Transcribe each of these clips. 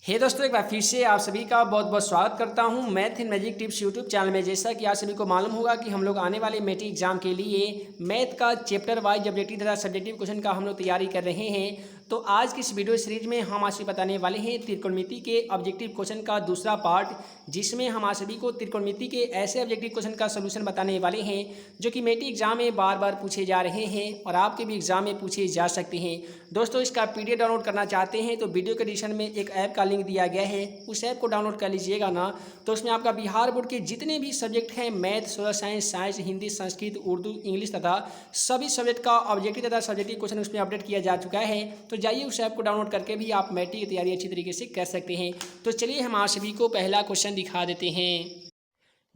हे दोस्तों, एक बार फिर से आप सभी का बहुत बहुत स्वागत करता हूं math in magic tips YouTube channel में। जैसा कि आप सभी को मालूम होगा कि हम लोग आने वाले मैट्रिक एग्जाम के लिए मैथ का चैप्टर वाइज ऑब्जेक्टिव तथा सब्जेक्टिव क्वेश्चन का हम लोग तैयारी कर रहे हैं। तो आज की इस वीडियो सीरीज में हम आपसे बताने वाले हैं त्रिकोणमिति के ऑब्जेक्टिव क्वेश्चन का दूसरा पार्ट, जिसमें हम आप सभी को त्रिकोणमिति के ऐसे ऑब्जेक्टिव क्वेश्चन का सोल्यूशन बताने वाले हैं जो कि मैट्रिक एग्जाम में बार बार पूछे जा रहे हैं और आपके भी एग्जाम में पूछे जा सकते हैं। दोस्तों, इसका पीडीएफ डाउनलोड करना चाहते हैं तो वीडियो के डिस्क्रिप्शन में एक ऐप का लिंक दिया गया है, उस ऐप को डाउनलोड कर लीजिएगा ना। तो उसमें आपका बिहार बोर्ड के जितने भी सब्जेक्ट हैं, math, social science, science, Hindi, Sanskrit, Urdu, English तथा सभी सब्जेक्ट का ऑब्जेक्टिव तथा सब्जेक्टिव क्वेश्चन उसमें अपडेट किया जा चुका है। तो जाइए उस ऐप को डाउनलोड करके भी आप मैट्रिक की तैयारी अच्छी तरीके से कर सकते हैं। तो चलिए हम आप सभी को पहला क्वेश्चन दिखा देते हैं।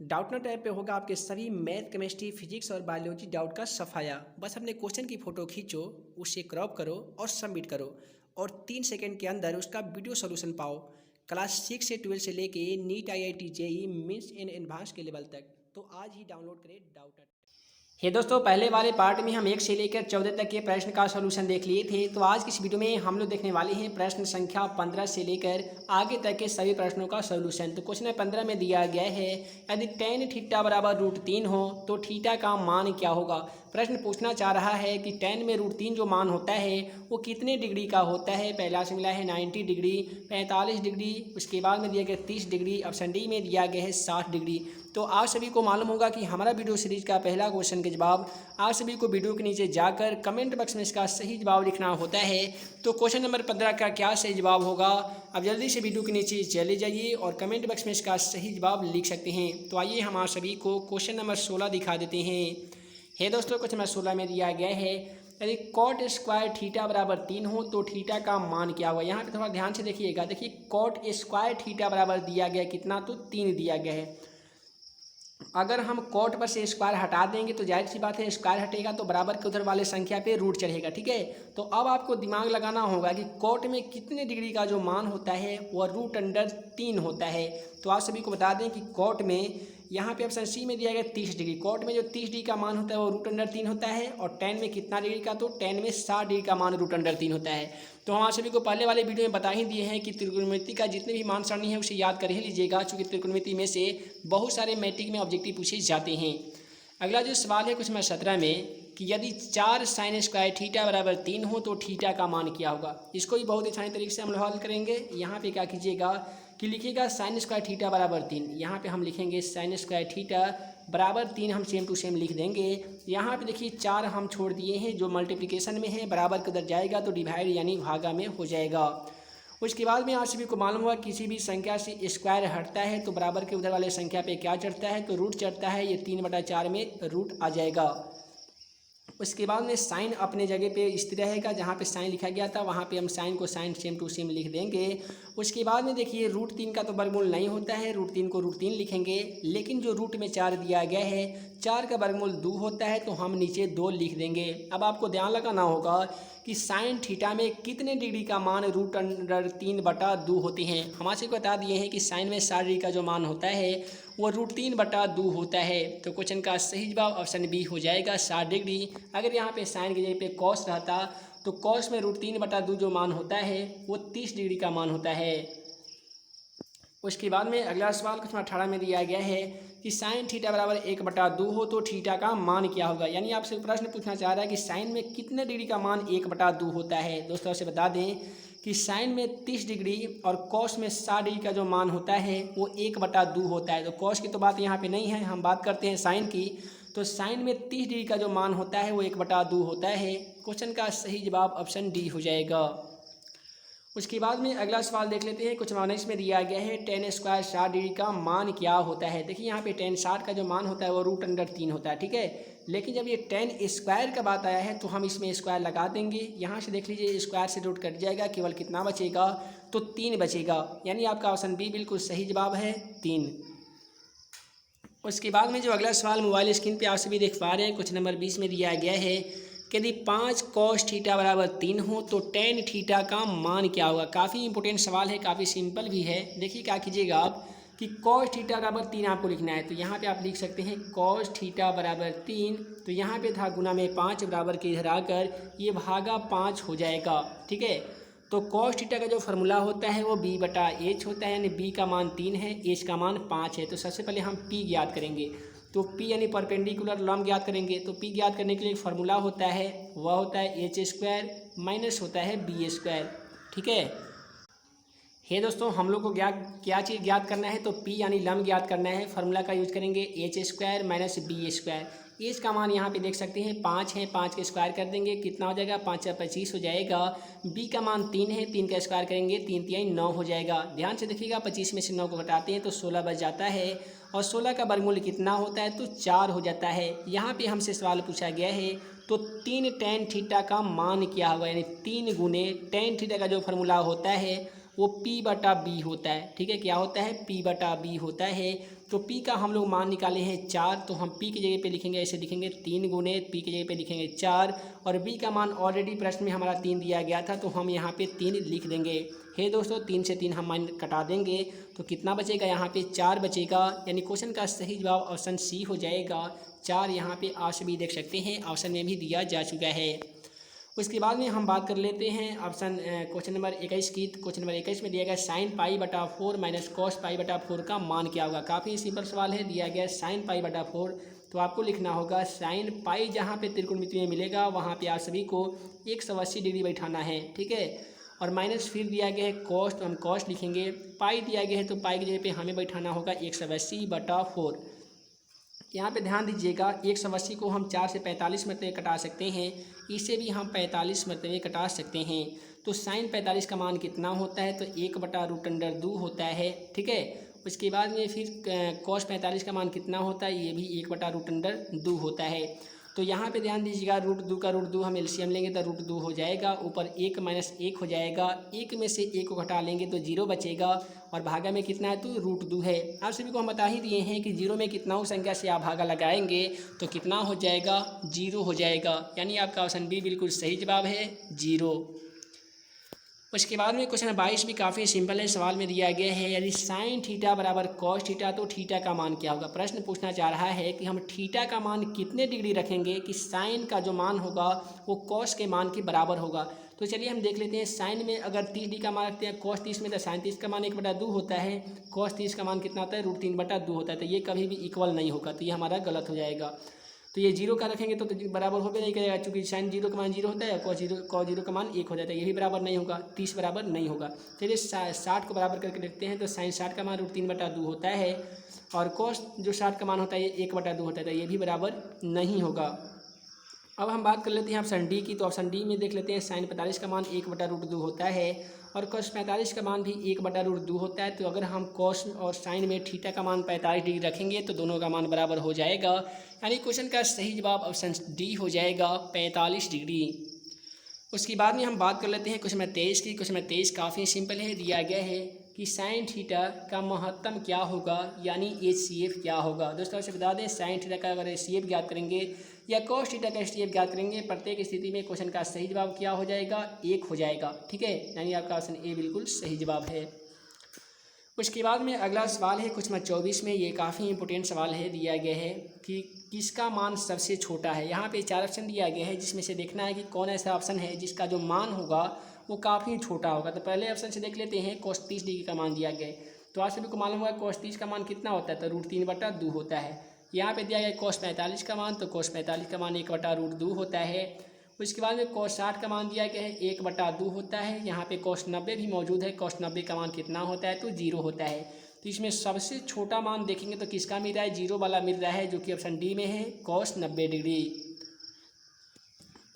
डाउटनट ऐप पे होगा आपके सभी मैथ, केमिस्ट्री, फिजिक्स और बायोलॉजी डाउट का सफाया। बस अपने क्वेश्चन की फोटो खींचो, उसे क्रॉप करो और सबमिट करो और 3 सेकंड के अंदर उसका वीडियो सॉल्यूशन पाओ। क्लास 6 से 12 से लेके NEET, IIT, JEE, mains and advance के लेवल तक। तो आज ही डाउनलोड करें डाउटनट। हे दोस्तों, पहले वाले पार्ट में हम 1 से लेकर 14 तक के प्रश्न का सॉल्यूशन देख लिए थे। तो आज की इस वीडियो में हम लोग देखने वाले हैं प्रश्न संख्या 15 से लेकर आगे तक के सभी प्रश्नों का सॉल्यूशन। तो क्वेश्चन 15 में दिया गया है, यदि tan थीटा बराबर √3 हो तो थीटा का मान क्या होगा। प्रश्न पूछना चाह रहा है कि tan में √3 जो मान होता है वो कितने डिग्री का होता है। पहला से मिला है 90 डिग्री, 45 डिग्री, उसके बाद में दिया गया 30 डिग्री, ऑप्शन डी में दिया गया है 60 डिग्री। तो आप सभी को मालूम होगा कि हमारा वीडियो सीरीज का पहला क्वेश्चन का जवाब आप सभी को वीडियो के नीचे जाकर कमेंट बॉक्स में इसका सही जवाब लिखना होता है। तो क्वेश्चन नंबर 15 का क्या सही जवाब होगा, अब जल्दी से वीडियो के नीचे चले जाइए और कमेंट बॉक्स में इसका सही जवाब लिख सकते हैं। तो आइए हम आप सभी को क्वेश्चन नंबर 16 दिखा देते हैं। हे दोस्तों, क्वेश्चन नंबर 16 में दिया गया है, यदि कॉट स्क्वायर थीटा बराबर 3 हो तो थीटा का मान क्या होगा। यहाँ पे थोड़ा ध्यान से देखिएगा। देखिए, कॉट स्क्वायर थीटा बराबर दिया गया कितना, तो 3 दिया गया है। अगर हम कॉट पर से स्क्वायर हटा देंगे तो जाहिर सी बात है स्क्वायर हटेगा तो बराबर के उधर वाले संख्या पे रूट चढ़ेगा। ठीक है, तो अब आपको दिमाग लगाना होगा कि कॉट में कितने डिग्री का जो मान होता है वह √3 होता है। तो आप सभी को बता दें कि कॉट में यहाँ पे ऑप्शन सी में दिया गया 30 डिग्री। कॉट में जो 30 डिग्री का मान होता है वो √3 होता है और tan में कितना डिग्री का, तो tan में 60 डिग्री का मान √3 होता है। तो हम आप सभी को पहले वाले वीडियो में बता ही दिए हैं कि त्रिकोणमिति का जितने भी मान सारणी है उसे याद कर ही लीजिएगा, चूँकि त्रिकोणमिति में से बहुत सारे मैट्रिक में ऑब्जेक्टिव पूछे जाते हैं। अगला जो सवाल है क्वेश्चन नंबर 17 में कि यदि 4 sin स्क्वायर थीटा बराबर 3 हो तो थीटा का मान क्या होगा। इसको भी बहुत आसानी तरीके से हम लोग हल करेंगे। यहाँ पे क्या कीजिएगा कि लिखिएगा sin स्क्वायर थीटा बराबर 3। यहाँ पे हम लिखेंगे sin स्क्वायर थीटा बराबर 3, हम सेम टू सेम लिख देंगे। यहाँ पे देखिए 4 हम छोड़ दिए हैं, जो मल्टीप्लिकेशन में है बराबर के उधर जाएगा तो डिवाइड यानी भागा में हो जाएगा। उसके बाद में आप सभी को मालूम हुआ किसी भी संख्या से स्क्वायर हटता है तो बराबर के उधर वाले संख्या पे क्या चढ़ता है, तो रूट चढ़ता है। ये 3/4 में रूट आ जाएगा। उसके बाद में साइन अपने जगह पे स्थिर रहेगा, जहाँ पे साइन लिखा गया था वहाँ पे हम साइन को साइन सेम टू सेम लिख देंगे। उसके बाद में देखिए √3 का तो वर्गमूल नहीं होता है, √3 को √3 लिखेंगे, लेकिन जो रूट में 4 दिया गया है 4 का वर्गमूल 2 होता है तो हम नीचे 2 लिख देंगे। अब आपको ध्यान लगाना होगा कि साइन थीटा में कितने डिग्री का मान √3/2 होते हैं। हम आपसे बता दिए हैं कि साइन में 60 डिग्री का जो मान होता है वो √3/2 होता है। तो क्वेश्चन का सही जवाब ऑप्शन बी हो जाएगा 60 डिग्री। अगर यहाँ पे साइन की जगह पे कॉस रहता तो कॉस में √3/2 जो मान होता है वो 30 डिग्री का मान होता है। उसके बाद में अगला सवाल क्वेश्चन 18 में दिया गया है कि साइन थीटा बराबर 1/2 हो तो थीटा का मान क्या होगा। यानी आपसे प्रश्न पूछना चाह रहा है कि साइन में कितने डिग्री का मान 1/2 होता है। दोस्तों आपसे बता दें कि साइन में 30 डिग्री और कॉस में 60 डिग्री का जो मान होता है वो 1/2 होता है। तो कॉस की तो बात यहाँ पे नहीं है, हम बात करते हैं साइन की। तो साइन में 30 डिग्री का जो मान होता है वो 1/2 होता है। क्वेश्चन का सही जवाब ऑप्शन डी हो जाएगा। उसके बाद में अगला सवाल देख लेते हैं। कुछ 19 में दिया गया है tan स्क्वायर 60 डिग्री का मान क्या होता है। देखिए यहाँ पे tan 60 का जो मान होता है वो √3 होता है। ठीक है, लेकिन जब ये tan स्क्वायर का बात आया है तो हम इसमें स्क्वायर लगा देंगे। यहाँ से देख लीजिए स्क्वायर से रूट कट जाएगा, केवल कितना बचेगा, तो 3 बचेगा। यानी आपका ऑप्शन बी बिल्कुल सही जवाब है 3। उसके बाद में जो अगला सवाल मोबाइल स्क्रीन पे आप सभी देख पा रहे हैं, कुछ नंबर 20 में दिया गया है कि यदि 5 cos थीटा बराबर 3 हो तो tan थीटा का मान क्या होगा। काफ़ी इंपॉर्टेंट सवाल है, काफ़ी सिंपल भी है। देखिए क्या कीजिएगा आप कि cos थीटा बराबर 3 आपको लिखना है। तो यहाँ पे आप लिख सकते हैं cos थीटा बराबर 3, तो यहाँ पे था गुना में 5 बराबर के इधर आकर ये भागा 5 हो जाएगा। ठीक है, तो कॉस थीटा का जो फार्मूला होता है वो b बटा एच होता है, यानी b का मान 3 है, एच का मान 5 है। तो सबसे पहले हम p ज्ञात करेंगे, तो p यानी परपेंडिकुलर लंब ज्ञात करेंगे। तो p ज्ञात करने के लिए एक फार्मूला होता है, वह होता है एच स्क्वायर माइनस होता है बी स्क्वायर। ठीक है दोस्तों, हम लोग को क्या चीज़ ज्ञात करना है, तो p यानी लंब ज्ञात करना है। फार्मूला का यूज करेंगे H square minus B square. H का मान यहाँ पे देख सकते हैं 5 है, 5 के स्क्वायर कर देंगे कितना हो जाएगा, 5 या 25 हो जाएगा। बी का मान 3 है, 3 का स्क्वायर करेंगे 3 3 9 हो जाएगा। ध्यान से देखिएगा, 25 में से 9 को घटाते हैं तो 16 बच जाता है, और 16 का वर्गमूल कितना होता है, तो 4 हो जाता है। यहाँ पे हमसे सवाल पूछा गया है तो 3 tan थीटा का मान क्या होगा, यानी 3 गुने tan थीटा का जो फार्मूला होता है वो p बटा b होता है। ठीक है, क्या होता है, p बटा b होता है। तो p का हम लोग मान निकाले हैं 4, तो हम p की जगह पे लिखेंगे, ऐसे लिखेंगे 3 गुने p की जगह पे लिखेंगे 4, और b का मान ऑलरेडी प्रश्न में हमारा 3 दिया गया था, तो हम यहाँ पे 3 लिख देंगे। हे दोस्तों, 3 से 3 हम मान कटा देंगे तो कितना बचेगा, यहाँ पे 4 बचेगा, यानी क्वेश्चन का सही जवाब ऑप्शन सी हो जाएगा। 4 यहाँ पे आप सभी देख सकते हैं ऑप्शन में भी दिया जा चुका है। उसके बाद में हम बात कर लेते हैं ऑप्शन क्वेश्चन नंबर 21 की। क्वेश्चन नंबर 21 में दिया गया साइन पाई बटा 4 माइनस कॉस पाई बटा 4 का मान क्या होगा। काफ़ी सिंपल सवाल है, दिया गया साइन पाई बटा 4, तो आपको लिखना होगा साइन पाई, जहाँ पे त्रिकोणमिति में मिलेगा वहाँ पे आप सभी को 180 डिग्री बैठाना है। ठीक है, और माइनस फिर दिया गया है कॉस, तो हम कॉस लिखेंगे। पाई दिया गया है तो पाई की जगह पे हमें बैठाना होगा 180 बटा 4। यहाँ पे ध्यान दीजिएगा, 180 को हम 4 से 45 मरतबे कटा सकते हैं, इसे भी हम 45 मरतबे कटा सकते हैं। तो साइन 45 का मान कितना होता है, तो 1/√2 होता है। ठीक है, उसके बाद में फिर कॉस 45 का मान कितना होता है, ये भी 1/√2 होता है। तो यहाँ पे ध्यान दीजिएगा, √2 का √2 हम एलसीएम लेंगे तो √2 हो जाएगा, ऊपर 1 माइनस 1 हो जाएगा, 1 में से 1 को घटा लेंगे तो 0 बचेगा, और भागा में कितना है, तो √2 है। आप सभी को हम बता ही दिए हैं कि 0 में कितना संख्या से आप भागा लगाएंगे तो कितना हो जाएगा, 0 हो जाएगा, यानी आपका ऑप्शन बी बिल्कुल सही जवाब है, 0। उसके बाद में क्वेश्चन 22 भी काफ़ी सिंपल है, सवाल में दिया गया है यदि साइन थीटा बराबर कॉस थीटा तो थीटा का मान क्या होगा। प्रश्न पूछना चाह रहा है कि हम थीटा का मान कितने डिग्री रखेंगे कि साइन का जो मान होगा वो कॉस के मान के बराबर होगा। तो चलिए हम देख लेते हैं, साइन में अगर 30 डिग्री का मान रखते हैं, कॉस 30 में तो साइन 30 का मान 1/2 होता है, कॉस 30 का मान कितना होता है, √3/2 होता है, तो ये कभी भी इक्वल नहीं होगा, तो ये हमारा गलत हो जाएगा। तो ये 0 का रखेंगे तो बराबर हो भी नहीं करेगा, चूँकि साइन 0 का मान 0 होता है, कॉस 0 का मान 1 हो जाता है, ये भी बराबर नहीं होगा, 30 बराबर नहीं होगा। चलिए 60 को बराबर करके देखते हैं, तो साइन 60 का मान √3/2 होता है, और कॉस जो 60 का मान होता है ये 1/2 होता है, तो ये भी बराबर नहीं होगा। अब हम बात कर लेते हैं ऑप्शन डी की। तो ऑप्शन डी में देख लेते हैं, साइन 45 का मान 1/√2 होता है, और कॉस 45 का मान भी 1/√2 होता है। तो अगर हम कॉस और साइन में थीटा का मान 45 डिग्री रखेंगे तो दोनों का मान बराबर हो जाएगा, यानी क्वेश्चन का सही जवाब ऑप्शन डी हो जाएगा, 45 डिग्री। उसके बाद में हम बात कर लेते हैं क्वेश्चन नंबर 23 की। क्वेश्चन नंबर 23 काफ़ी सिंपल है, दिया गया है कि साइन थीटा का महत्तम क्या होगा, यानी HCF क्या होगा। दोस्तों आपसे बता दें, साइन थीटा का अगर HCF ज्ञात करेंगे या कॉस थीटा का HCF ज्ञात करेंगे, प्रत्येक स्थिति में क्वेश्चन का सही जवाब क्या हो जाएगा, 1 हो जाएगा। ठीक है, यानी आपका ऑप्शन ए बिल्कुल सही जवाब है। उसके बाद में अगला सवाल है क्वेश्चन नंबर 24 में, ये काफ़ी इंपॉर्टेंट सवाल है, दिया गया है कि किसका मान सबसे छोटा है। यहाँ पे 4 ऑप्शन दिया गया है, जिसमें से देखना है कि कौन ऐसा ऑप्शन है जिसका जो मान होगा वो काफ़ी छोटा होगा। तो पहले ऑप्शन से देख लेते हैं, cos 30 डिग्री का मान दिया गया है, तो आप सभी को मालूम होगा cos 30 का मान कितना होता है, तो √3/2 होता है। यहाँ पे दिया गया cos 45 का मान, तो cos 45 का मान 1/√2 होता है। उसके बाद में cos 60 का मान दिया गया है, 1/2 होता है। यहाँ पे cos 90 भी मौजूद है, cos 90 का मान कितना होता है, तो 0 होता है। तो इसमें सबसे छोटा मान देखेंगे तो किसका मिल रहा है, 0 वाला मिल रहा है, जो कि ऑप्शन डी में है, cos 90 डिग्री।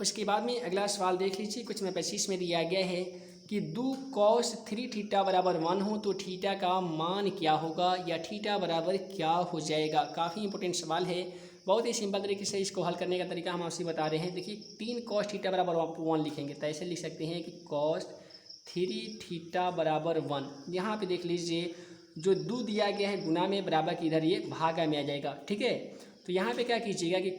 उसके बाद में अगला सवाल देख लीजिए, कुछ में 25 में दिया गया है कि 2 cos 3 थीटा बराबर 1 हो तो थीटा का मान क्या होगा, या थीटा बराबर क्या हो जाएगा। काफ़ी इंपॉर्टेंट सवाल है, बहुत ही सिंपल तरीके से इसको हल करने का तरीका हम आपसे बता रहे हैं। देखिए 3 cos थीटा बराबर 1 लिखेंगे, तो ऐसे लिख सकते हैं कि cos 3 थीटा बराबर 1। यहाँ पे देख लीजिए, जो 2 दिया गया है गुना में, बराबर की इधर ये भागा में आ जाएगा। ठीक है, तो यहाँ पे क्या कीजिएगा कि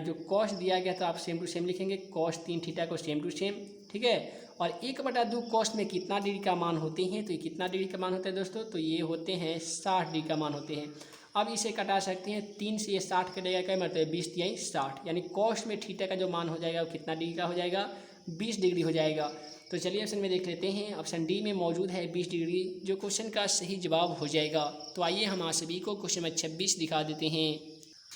जो cos दिया गया तो आप सेम टू सेम लिखेंगे, cos 3 थीटा को सेम टू सेम। ठीक है, और 1/2 cos में कितना डिग्री का मान होते हैं, तो ये कितना डिग्री का मान होता है दोस्तों, तो ये होते हैं 60 डिग्री का मान होते हैं। अब इसे कटा सकते हैं, 3 से ये 60 कटेगा, क्या मतलब 20 3 60, यानी cos में थीटा का जो मान हो जाएगा वो कितना डिग्री का हो जाएगा, 20 डिग्री हो जाएगा। तो चलिए ऑप्शन में देख लेते हैं, ऑप्शन डी में मौजूद है 20 डिग्री, जो क्वेश्चन का सही जवाब हो जाएगा। तो आइए हम आप सभी को क्वेश्चन नंबर 26 दिखा देते हैं।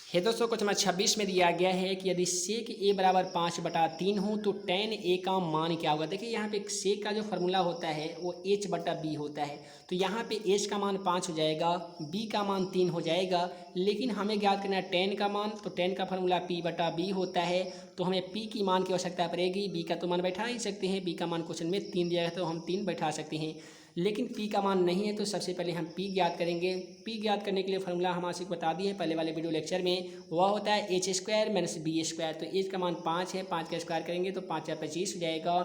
है दोस्तों, क्वेश्चन नंबर 26 में दिया गया है कि यदि सेक ए बराबर 5/3 हो तो tan ए का मान क्या होगा। देखिए यहाँ पे सेक का जो फार्मूला होता है वो h/b होता है। तो यहाँ पे h का मान 5 हो जाएगा, b का मान 3 हो जाएगा, लेकिन हमें ज्ञात करना है tan का मान। तो tan का फार्मूला p/b होता है। तो हमें p की मान की आवश्यकता पड़ेगी। b का तो मान बैठा ही सकते हैं, b का मान क्वेश्चन में 3 दिया है तो हम 3 बैठा सकते हैं, लेकिन p का मान नहीं है। तो सबसे पहले हम p ज्ञात करेंगे। p ज्ञात करने के लिए फार्मूला हम आपसे बता दिए पहले वाले वीडियो लेक्चर में, वह होता है h² - b²। तो h का मान 5 है, 5 का स्क्वायर करेंगे तो 5 या 25 हो जाएगा।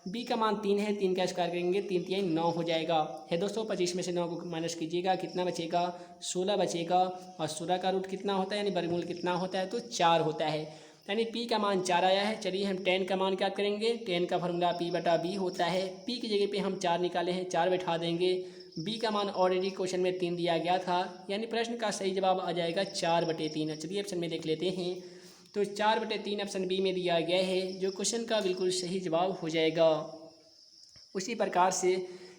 b का मान 3 है, 3 का स्क्वायर करेंगे 3 3 9 हो जाएगा। है दोस्तों, 25 में से 9 को माइनस कीजिएगा, कितना बचेगा 16 बचेगा। और 16 का रूट कितना होता है यानी वर्गमूल कितना होता है तो 4 होता है, यानी p का मान 4 आया है। चलिए हम tan का मान क्या करेंगे। tan का फार्मूला p/b होता है। p की जगह पे हम 4 निकाले हैं, 4 बैठा देंगे। b का मान ऑलरेडी क्वेश्चन में 3 दिया गया था, यानी प्रश्न का सही जवाब आ जाएगा 4/3। चलिए ऑप्शन में देख लेते हैं। तो 4/3 ऑप्शन बी में दिया गया है, जो क्वेश्चन का बिल्कुल सही जवाब हो जाएगा। उसी प्रकार से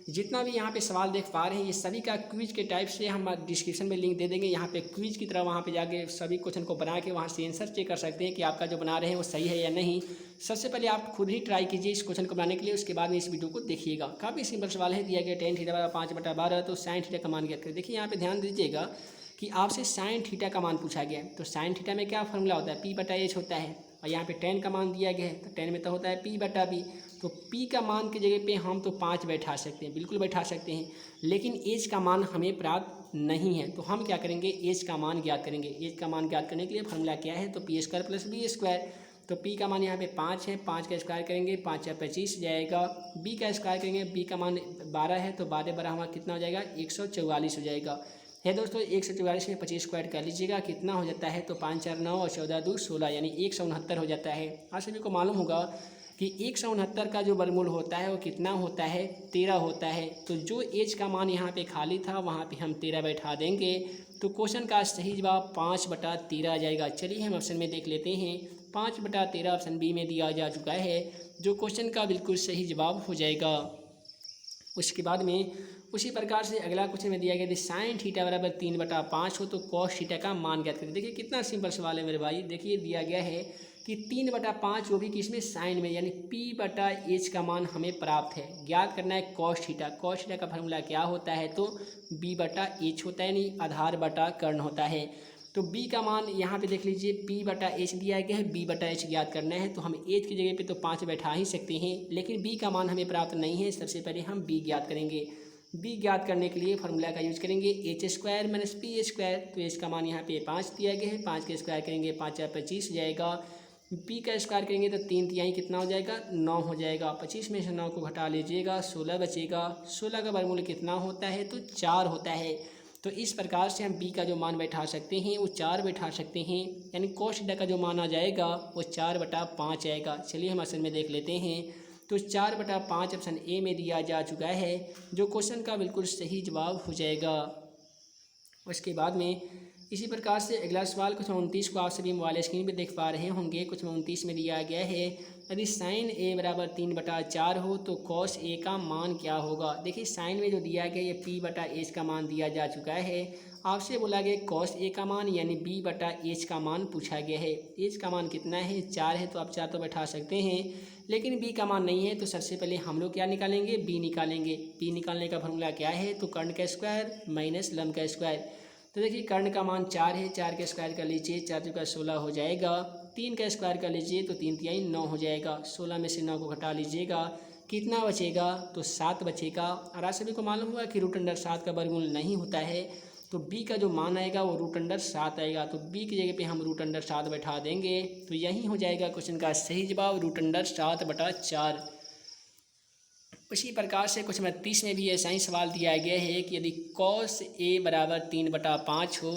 जितना भी यहाँ पे सवाल देख पा रहे हैं, ये सभी का क्विज के टाइप से हम डिस्क्रिप्शन में लिंक दे देंगे। यहाँ पे क्विज की तरह वहाँ पे जाके सभी क्वेश्चन को बना के वहाँ से आंसर चेक कर सकते हैं कि आपका जो बना रहे हैं वो सही है या नहीं। सबसे पहले आप खुद ही ट्राई कीजिए इस क्वेश्चन को बनाने के लिए, उसके बाद में इस वीडियो को देखिएगा। काफ़ी सिंपल सवाल है, दिया गया tan थीटा 5/12, तो sin थीटा का मान ज्ञात करें। देखिए यहाँ पे ध्यान दीजिएगा कि आपसे sin थीटा का मान पूछा गया है। तो sin थीटा में क्या फार्मूला होता है, p/h होता है। और यहाँ पे tan का मान दिया गया है, तो tan में तो होता है p/b। तो p का मान की जगह पे हम तो 5 बैठा सकते हैं, बिल्कुल बैठा सकते हैं, लेकिन h का मान हमें प्राप्त नहीं है। तो हम क्या करेंगे, h का मान ज्ञात करेंगे। h का मान ज्ञात करने के लिए फार्मूला क्या है, तो p² + b²। तो p का मान यहाँ पे 5 है, 5 का स्क्वायर करेंगे 5 या 25 जाएगा। b का स्क्वायर करेंगे, b का मान 12 है, तो 12 हमारा कितना हो जाएगा 144 हो जाएगा। है दोस्तों, 144 में 25 स्क्वायर कर लीजिएगा, कितना हो जाता है तो 5 4 9 और 14 2 16, यानी 169 हो जाता है। आप सभी को मालूम होगा कि 169 का जो वर्गमूल होता है वो कितना होता है 13 होता है। तो जो h का मान यहाँ पे खाली था वहाँ पे हम 13 बैठा देंगे, तो क्वेश्चन का सही जवाब 5/13 आ जाएगा। चलिए हम ऑप्शन में देख लेते हैं, 5/13 ऑप्शन बी में दिया जा चुका है, जो क्वेश्चन का बिल्कुल सही जवाब हो जाएगा। उसके बाद में उसी प्रकार से अगला क्वेश्चन में दिया गया, यदि sin थीटा बराबर 3/5 हो तो cos थीटा का मान ज्ञात करें। देखिए कितना सिंपल सवाल है मेरे भाई। देखिए दिया गया है कि 3/5 वो भी किसमें साइन में, यानी p/h का मान हमें प्राप्त है। ज्ञात करना है cos थीटा। cos थीटा का फार्मूला क्या होता है तो b/h होता है, यानी आधार बटा कर्ण होता है। तो b का मान यहाँ पे देख लीजिए, p/h दिया गया है, b/h ज्ञात करना है। तो हम h की जगह पे तो 5 बैठा ही सकते हैं, लेकिन b का मान हमें प्राप्त नहीं है। सबसे पहले हम b ज्ञात करेंगे। b ज्ञात करने के लिए फार्मूला का यूज करेंगे h² - p²। तो h का मान यहाँ पे 5 दिया गया है, 5 के स्क्वायर करेंगे 5 या 25 जाएगा। p का स्क्वायर करेंगे तो 3 तिहाई कितना हो जाएगा 9 हो जाएगा। 25 में से 9 को घटा लीजिएगा, 16 बचेगा। 16 का वर्गमूल कितना होता है तो 4 होता है। तो इस प्रकार से हम b का जो मान बैठा सकते हैं वो 4 बैठा सकते हैं, यानी cos थीटा का जो मान आ जाएगा वो 4/5 आएगा। चलिए हम असल में देख लेते हैं। तो 4/5 ऑप्शन ए में दिया जा चुका है, जो क्वेश्चन का बिल्कुल सही जवाब हो जाएगा। उसके बाद में इसी प्रकार से अगला सवाल कुछ 29 को आप सभी मोबाइल स्क्रीन पे देख पा रहे होंगे। कुछ 29 में दिया गया है, यदि sin a बराबर 3/4 हो तो cos a का मान क्या होगा। देखिए साइन में जो दिया गया ये p/h का मान दिया जा चुका है। आपसे बोला गया cos a का मान, यानी b/h का मान पूछा गया है। h का मान कितना है 4 है, तो आप 4 तो बैठा सकते हैं, लेकिन b का मान नहीं है। तो सबसे पहले हम लोग क्या निकालेंगे, b निकालेंगे। b निकालने का फार्मूला क्या है तो कर्ण का स्क्वायर माइनस लम्ब का स्क्वायर। तो देखिए कर्ण का मान 4 है, 4 का स्क्वायर कर लीजिए, 4 × 16 हो जाएगा। 3 का स्क्वायर कर लीजिए तो 3 तिहाई 9 हो जाएगा। 16 में से 9 को घटा लीजिएगा, कितना बचेगा तो 7 बचेगा। और आप सभी को मालूम होगा कि √7 का वर्गमूल नहीं होता है, तो b का जो मान आएगा वो √7 आएगा। तो b की जगह पे हम √7 बैठा देंगे, तो यही हो जाएगा क्वेश्चन का सही जवाब √7/4। उसी प्रकार से कुछ 32 में भी ऐसा ही सवाल दिया गया है कि यदि cos a बराबर 3/5 हो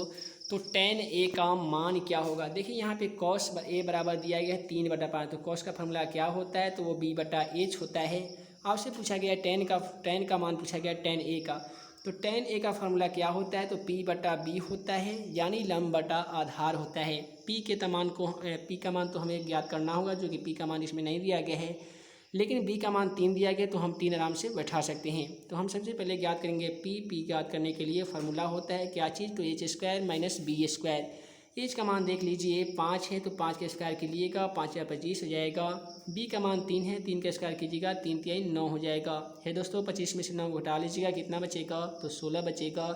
तो tan a का मान क्या होगा। देखिए यहाँ पे cos a बराबर दिया गया है 3/5, तो cos का फार्मूला क्या होता है तो वो b/h होता है। आपसे पूछा गया tan का मान पूछा गया tan a का, तो tan a का फार्मूला क्या होता है तो p/b होता है, यानी लम्ब बटा आधार होता है। p का मान तो हमें ज्ञात करना होगा, जो कि p का मान इसमें नहीं दिया गया है। लेकिन बी का मान 3 दिया गया तो हम 3 आराम से बैठा सकते हैं। तो हम सबसे पहले ज्ञात करेंगे पी ज्ञात करने के लिए फार्मूला होता है क्या चीज़, तो H square minus B square. H का मान देख लीजिए 5 है तो 5 के स्क्वायर कीजिएगा, 5 या 25 हो जाएगा। बी का मान 3 है, 3 का स्क्वायर कीजिएगा, 3 3 9 हो जाएगा। है दोस्तों 25 में से 9 घटा लीजिएगा, कितना बचेगा, तो 16 बचेगा।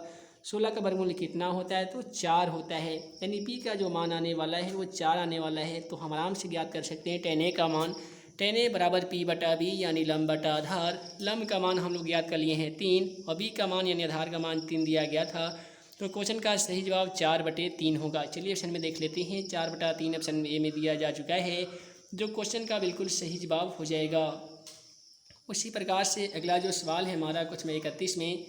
16 का वर्गमूल कितना होता है, तो 4 होता है। यानी पी का जो मान आने वाला है वो 4 आने वाला है। तो हम आराम से ज्ञात कर सकते हैं tan a का मान, tan a बराबर पी बटा बी यानी लंब बटा आधार। लंब का मान हम लोग ज्ञात कर लिए हैं 3 और बी का मान यानी आधार का मान 3 दिया गया था। तो क्वेश्चन का सही जवाब 4/3 होगा। चलिए ऑप्शन में देख लेते हैं, 4/3 ऑप्शन ए में दिया जा चुका है, जो क्वेश्चन का बिल्कुल सही जवाब हो जाएगा। उसी प्रकार से अगला जो सवाल है हमारा क्वेश्चन 31 में,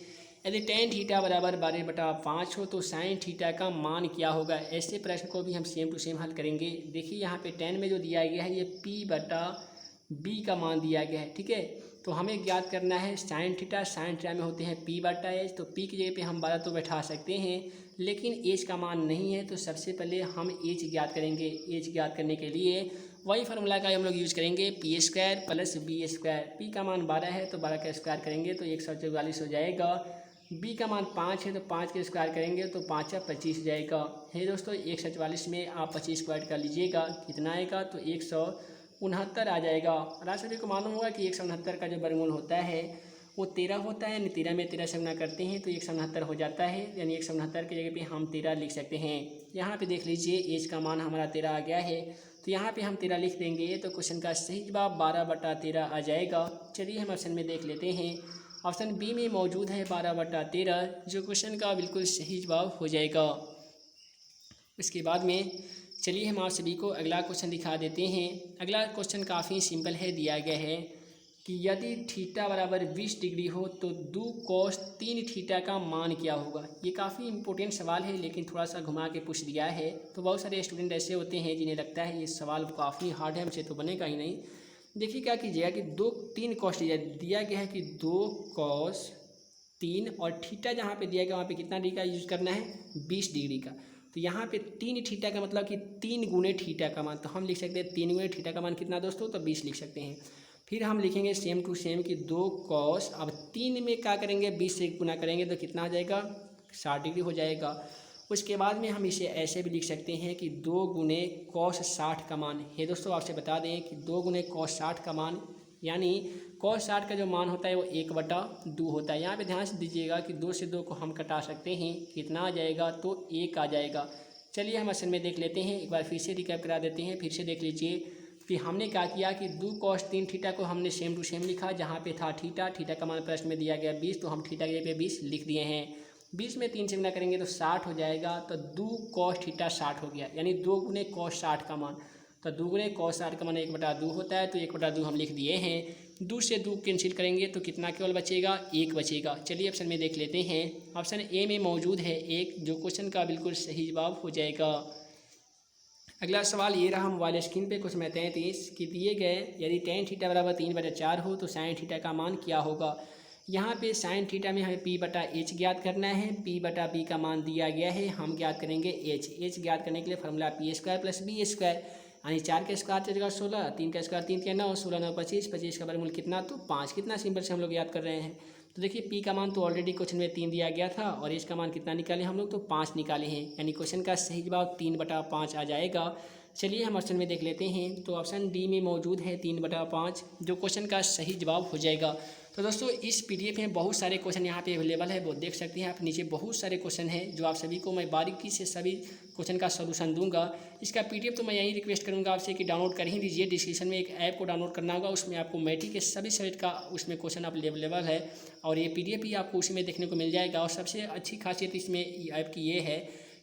यदि tan थीटा बराबर 12/5 हो तो sin थीटा का मान क्या होगा। ऐसे प्रश्न को भी हम सेम टू सेम हल करेंगे। देखिए यहाँ पे tan में जो दिया गया है ये p/b का मान दिया गया है, ठीक है। तो हमें ज्ञात करना है sin थीटा में होते हैं p/h, तो p की जगह पे हम 12 तो बैठा सकते हैं, लेकिन h का मान नहीं है। तो सबसे पहले हम h ज्ञात करेंगे। h ज्ञात करने के लिए वही फार्मूला का हम लोग यूज़ करेंगे, p² + b²। p का मान 12 है तो 12 का स्क्वायर करेंगे तो 144 हो जाएगा। b का मान 5 है तो 5 के स्क्वायर करेंगे तो 5 या 25 हो जाएगा। है दोस्तों 144 में आप 25 स्क्वायर कर लीजिएगा, कितना आएगा, तो 169 आ जाएगा। और आप सभी को मालूम होगा कि 169 का जो वर्गमूल होता है वो 13 होता है, यानी 13 में 13 से गुना करते हैं तो 169 हो जाता है। यानी 169 की जगह पे हम 13 लिख सकते हैं। यहाँ पे देख लीजिए एज का मान हमारा 13 आ गया है, तो यहाँ पे हम 13 लिख देंगे तो क्वेश्चन का सही जवाब 12/13 आ जाएगा। चलिए हम ऑप्शन में देख लेते हैं, ऑप्शन बी में मौजूद है 12/13, जो क्वेश्चन का बिल्कुल सही जवाब हो जाएगा। इसके बाद में चलिए हम आप सभी को अगला क्वेश्चन दिखा देते हैं। अगला क्वेश्चन काफ़ी सिंपल है, दिया गया है कि यदि थीटा बराबर 20 डिग्री हो तो 2 cos 3 थीटा का मान क्या होगा। ये काफ़ी इंपॉर्टेंट सवाल है, लेकिन थोड़ा सा घुमा के पूछ दिया है। तो बहुत सारे स्टूडेंट ऐसे होते हैं जिन्हें लगता है ये सवाल काफ़ी हार्ड है, हमसे तो बनेगा ही नहीं। देखिए क्या कीजिएगा कि 3 cos दिया गया है कि 2 cos 3 और थीटा जहाँ पे दिया गया वहाँ पे कितना डिग्री का यूज़ करना है, 20 डिग्री का। तो यहाँ पे 3 थीटा का मतलब कि 3 गुने थीटा का मान, तो हम लिख सकते हैं 3 गुने थीटा का मान कितना दोस्तों, तो 20 लिख सकते हैं। फिर हम लिखेंगे सेम टू सेम कि 2 cos, अब 3 में क्या करेंगे, 20 से गुना करेंगे तो कितना आ जाएगा, 60 डिग्री हो जाएगा। उसके बाद में हम इसे ऐसे भी लिख सकते हैं कि 2 गुने cos 60 का मान है। दोस्तों आपसे बता दें कि 2 गुने cos 60 का मान यानी cos 60 का जो मान होता है वो 1/2 होता है। यहाँ पे ध्यान से दीजिएगा कि 2 से 2 को हम कटा सकते हैं, कितना आ जाएगा, तो 1 आ जाएगा। चलिए हम असल में देख लेते हैं, एक बार फिर से रिकैप करा देते हैं। फिर से देख लीजिए कि हमने क्या किया कि 2 cos 3 थीटा को हमने सेम टू सेम लिखा, जहाँ पे था थीटा का मान प्रश्न में दिया गया 20, तो हम थीटा के जगह पे 20 लिख दिए हैं। 20 में 3 से गुना करेंगे तो 60 हो जाएगा, तो 2 cos थीटा 60 हो गया, यानी 2 गुने cos 60 का मान। तो 2 गुने cos 60 का मान 1/2 होता है, तो 1/2 हम लिख दिए हैं। 2 से 2 कैंसिल करेंगे तो कितना केवल बचेगा, 1 बचेगा। चलिए ऑप्शन में देख लेते हैं, ऑप्शन ए में मौजूद है 1, जो क्वेश्चन का बिल्कुल सही जवाब हो जाएगा। अगला सवाल ये रहा मोबाइल स्क्रीन पे, क्वेश्चन 33 कि दिए गए यदि tan थीटा बराबर 3/4 हो तो sin थीटा का मान क्या होगा। यहाँ पे sin थीटा में हमें p/h ज्ञात करना है, p/b का मान दिया गया है, हम ज्ञात करेंगे h ज्ञात करने के लिए फार्मूला p² + b², यानी 4 का स्क्वायर चलेगा 16, 3 का स्क्वायर 3 3 9, 16 9 25, 25 का वर्गमूल कितना, तो 5। कितना सिंपल से हम लोग याद कर रहे हैं। तो देखिए पी का मान तो ऑलरेडी क्वेश्चन में 3 दिया गया था और एच का मान कितना निकाले हम लोग, तो 5 निकाले हैं, यानी क्वेश्चन का सही जवाब 3/5 आ जाएगा। चलिए हम ऑप्शन में देख लेते हैं, तो ऑप्शन डी में मौजूद है 3/5, जो क्वेश्चन का सही जवाब हो जाएगा। तो दोस्तों इस पीडीएफ में बहुत सारे क्वेश्चन यहाँ पे अवेलेबल है, वो देख सकते हैं आप। नीचे बहुत सारे क्वेश्चन हैं जो आप सभी को मैं बारीकी से सभी क्वेश्चन का सलूशन दूंगा। इसका पीडीएफ तो मैं यही रिक्वेस्ट करूँगा आपसे कि डाउनलोड कर ही लीजिए। डिस्क्रिप्शन में एक ऐप को डाउनलोड करना होगा, उसमें आपको मैट्रिक के सभी सब्जेक्ट का उसमें क्वेश्चन अवेलेबल है और ये पीडीएफ भी आपको उसी में देखने को मिल जाएगा। और सबसे अच्छी खासियत इसमें ऐप की ये है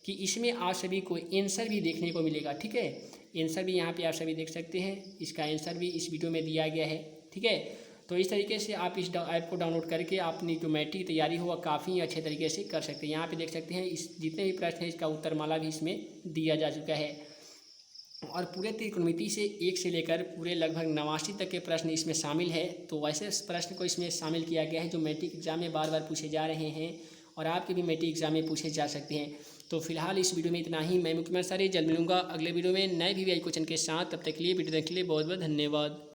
कि इसमें आप सभी को आंसर भी देखने को मिलेगा, ठीक है। आंसर भी यहाँ पे आप सभी देख सकते हैं, इसका आंसर भी इस वीडियो में दिया गया है, ठीक है। तो इस तरीके से आप इस ऐप को डाउनलोड करके अपनी जो मैट्रिक तैयारी हो वह काफ़ी अच्छे तरीके से कर सकते हैं। यहाँ पे देख सकते हैं इस जितने भी प्रश्न हैं इसका उत्तरमाला भी इसमें दिया जा चुका है और पूरे त्रिकोणमिति से 1 से लेकर पूरे लगभग 89 तक के प्रश्न इसमें शामिल है। तो वैसे प्रश्न को इसमें शामिल किया गया है जो मैट्रिक एग्जाम में बार बार पूछे जा रहे हैं और आपके भी मैट्रिक एग्जाम में पूछे जा सकते हैं। तो फिलहाल इस वीडियो में इतना ही। मैं मुख्यमंत्री सर जल्द मिलूंगा अगले वीडियो में नए भी क्वेश्चन के साथ। तब तक के लिए वीडियो देखने के लिए बहुत बहुत धन्यवाद।